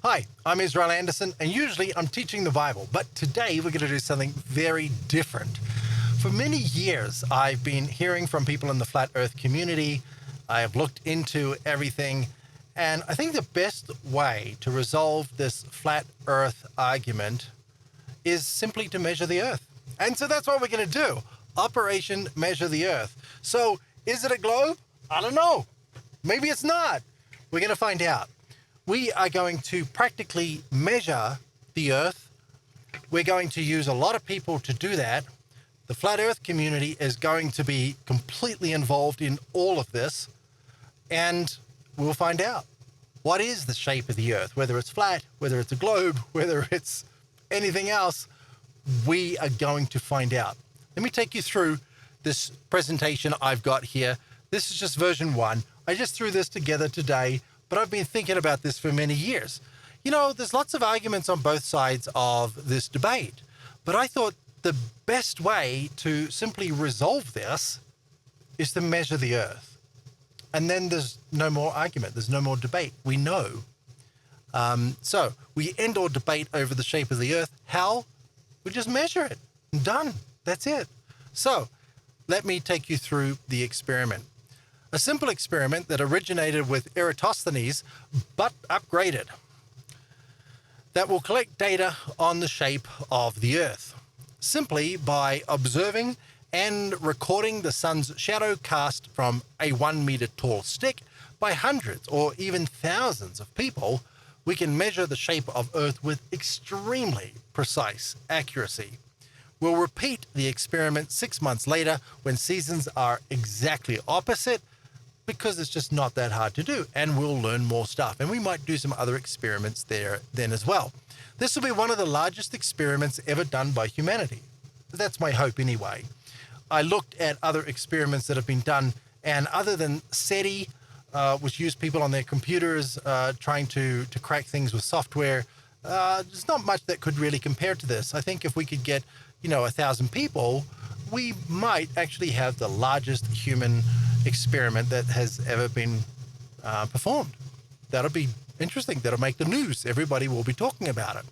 Hi, I'm Israel Anderson, and usually I'm teaching the Bible, but today we're going to do something very different. For many years, I've been hearing from people in the Flat Earth community. I have looked into everything, and I think the best way to resolve this Flat Earth argument is simply to measure the Earth. And so that's what we're going to do. Operation Measure the Earth. So, is it a globe? I don't know. Maybe it's not. We're going to find out. We are going to practically measure the Earth. We're going to use a lot of people to do that. The Flat Earth community is going to be completely involved in all of this, and we'll find out. What is the shape of the Earth? Whether it's flat, whether it's a globe, whether it's anything else, we are going to find out. Let me take you through this presentation I've got here. This is just version 1. I just threw this together today, but I've been thinking about this for many years. You know, there's lots of arguments on both sides of this debate, but I thought the best way to simply resolve this is to measure the Earth. And then there's no more argument. There's no more debate. We know. So we end all debate over the shape of the Earth. How? We just measure it. Done. That's it. So let me take you through the experiment. A simple experiment that originated with Eratosthenes, but upgraded, that will collect data on the shape of the Earth, simply by observing and recording the sun's shadow cast from a 1 meter tall stick by hundreds or even thousands of people. We can measure the shape of Earth with extremely precise accuracy. We'll repeat the experiment 6 months later when seasons are exactly opposite, because it's just not that hard to do, and we'll learn more stuff. And we might do some other experiments there then as well. This will be one of the largest experiments ever done by humanity. That's my hope anyway. I looked at other experiments that have been done, and other than SETI, which use people on their computers trying to crack things with software, there's not much that could really compare to this. I think if we could get, 1,000 people, we might actually have the largest human experiment that has ever been performed. That'll be interesting. That'll make the news. Everybody will be talking about it.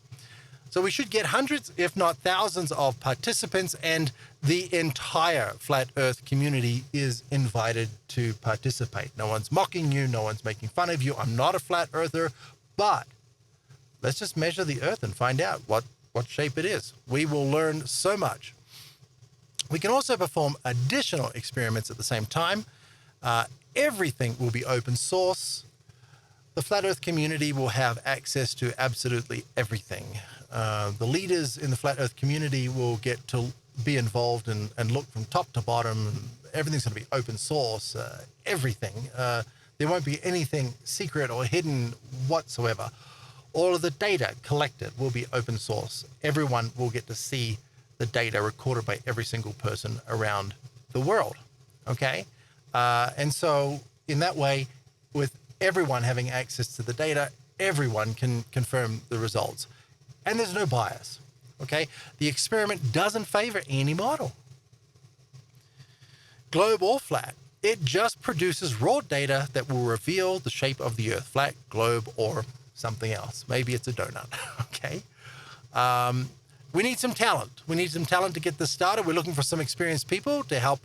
So we should get hundreds, if not thousands, of participants, and the entire Flat Earth community is invited to participate. No one's mocking you. No one's making fun of you. I'm not a flat earther, but let's just measure the Earth and find out what shape it is. We will learn so much. We can also perform additional experiments at the same time. Everything will be open source. The Flat Earth community will have access to absolutely everything. The leaders in the Flat Earth community will get to be involved and look from top to bottom. Everything's going to be open source, everything. There won't be anything secret or hidden whatsoever. All of the data collected will be open source. Everyone will get to see the data recorded by every single person around the world, okay? And so in that way, with everyone having access to the data, everyone can confirm the results. And there's no bias, okay? The experiment doesn't favor any model, globe or flat. It just produces raw data that will reveal the shape of the Earth, flat, globe, or something else. Maybe it's a donut, okay? We need some talent. We need some talent to get this started. We're looking for some experienced people to help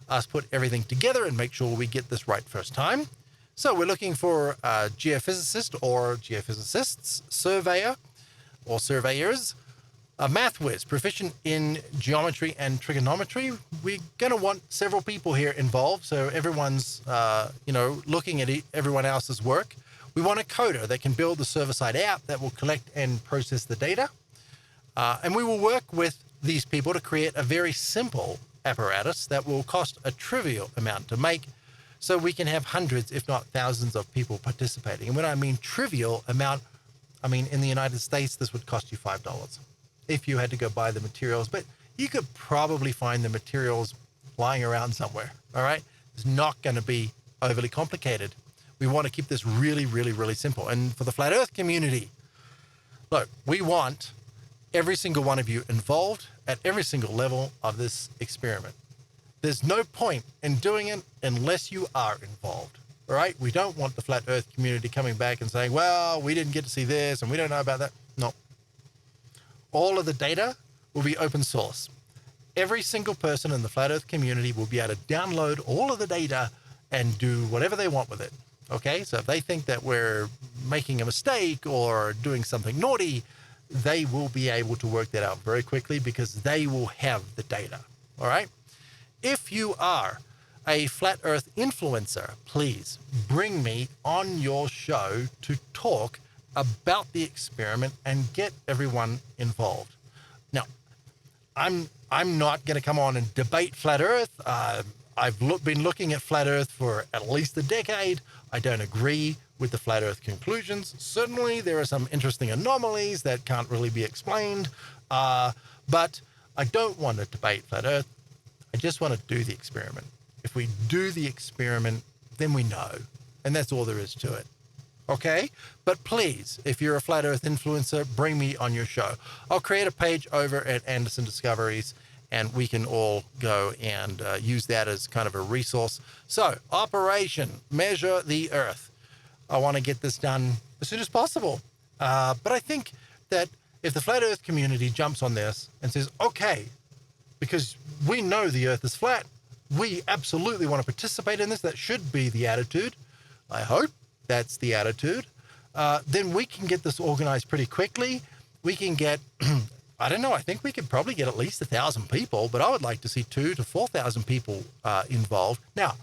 us put everything together and make sure we get this right first time. So we're looking for a geophysicist or geophysicists, surveyor or surveyors, a math whiz, proficient in geometry and trigonometry. We're going to want several people here involved, so everyone's, looking at everyone else's work. We want a coder that can build the server-side app that will collect and process the data. And we will work with these people to create a very simple apparatus that will cost a trivial amount to make, so we can have hundreds, if not thousands, of people participating. And when I mean trivial amount, I mean in the United States, this would cost you $5 if you had to go buy the materials. But you could probably find the materials lying around somewhere, all right? It's not going to be overly complicated. We want to keep this really, really, really simple. And for the Flat Earth community, look, we want every single one of you involved at every single level of this experiment. There's no point in doing it unless you are involved. All right. We don't want the flat earth community coming back and saying, well, we didn't get to see this and we don't know about that. No. All of the data will be open source. Every single person in the flat earth community will be able to download all of the data and do whatever they want with it. Okay. So if they think that we're making a mistake or doing something naughty, they will be able to work that out very quickly because they will have the data. All right. If you are a flat earth influencer, please bring me on your show to talk about the experiment and get everyone involved. Now, I'm not going to come on and debate flat earth. I've been looking at flat earth for at least a decade. I don't agree with the flat earth conclusions. Certainly, there are some interesting anomalies that can't really be explained, but I don't want to debate flat earth. I just want to do the experiment. If we do the experiment, then we know, and that's all there is to it. Okay? But please, if you're a flat earth influencer, bring me on your show. I'll create a page over at Anderson Discoveries, and we can all go and use that as kind of a resource. So, Operation Measure the Earth. I want to get this done as soon as possible. But I think that if the flat earth community jumps on this and says, okay, because we know the earth is flat, we absolutely want to participate in this. That should be the attitude. I hope that's the attitude. Then we can get this organized pretty quickly. We can get, I don't know, I think we could probably get at least 1,000 people, but I would like to see 2,000 to 4,000 people involved. Now,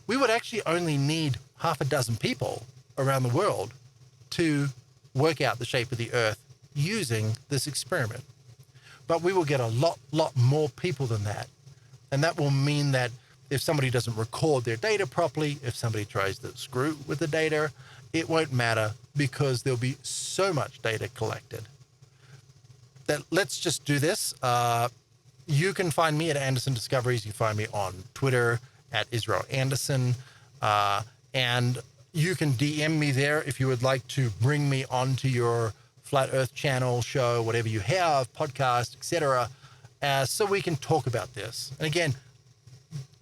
we would actually only need half a dozen people around the world to work out the shape of the earth using this experiment. But we will get a lot more people than that. And that will mean that if somebody doesn't record their data properly, if somebody tries to screw with the data, it won't matter because there'll be so much data collected. That let's just do this. You can find me at Anderson Discoveries. You can find me on Twitter at Israel Anderson. And you can DM me there if you would like to bring me onto your Flat Earth channel, show, whatever you have, podcast, etc., so we can talk about this. And again,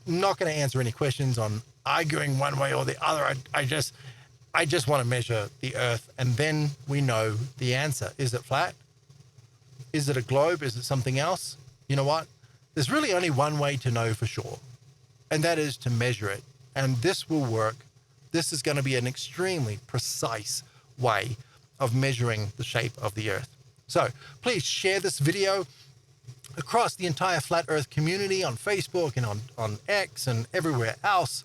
I'm not going to answer any questions on arguing one way or the other. I just want to measure the Earth, and then we know the answer. Is it flat? Is it a globe? Is it something else? You know what? There's really only one way to know for sure, and that is to measure it. And this will work. This is going to be an extremely precise way of measuring the shape of the Earth. So please share this video across the entire Flat Earth community on Facebook and on X and everywhere else.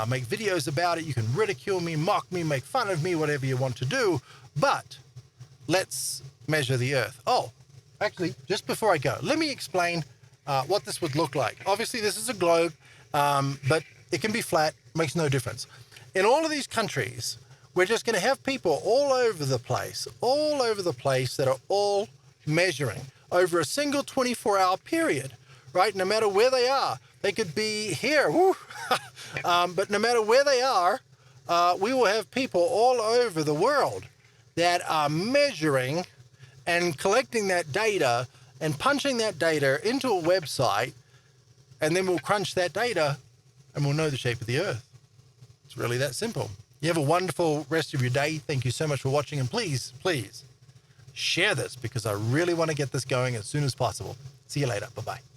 Make videos about it. You can ridicule me, mock me, make fun of me, whatever you want to do. But let's measure the Earth. Oh, actually, just before I go, let me explain what this would look like. Obviously, this is a globe, but it can be flat, makes no difference. In all of these countries, we're just going to have people all over the place that are all measuring over a single 24-hour period, right? No matter where they are. They could be here, but no matter where they are, we will have people all over the world that are measuring and collecting that data and punching that data into a website, and then we'll crunch that data and we'll know the shape of the Earth. It's really that simple. You have a wonderful rest of your day. Thank you so much for watching, and please, please share this because I really want to get this going as soon as possible. See you later. Bye-bye.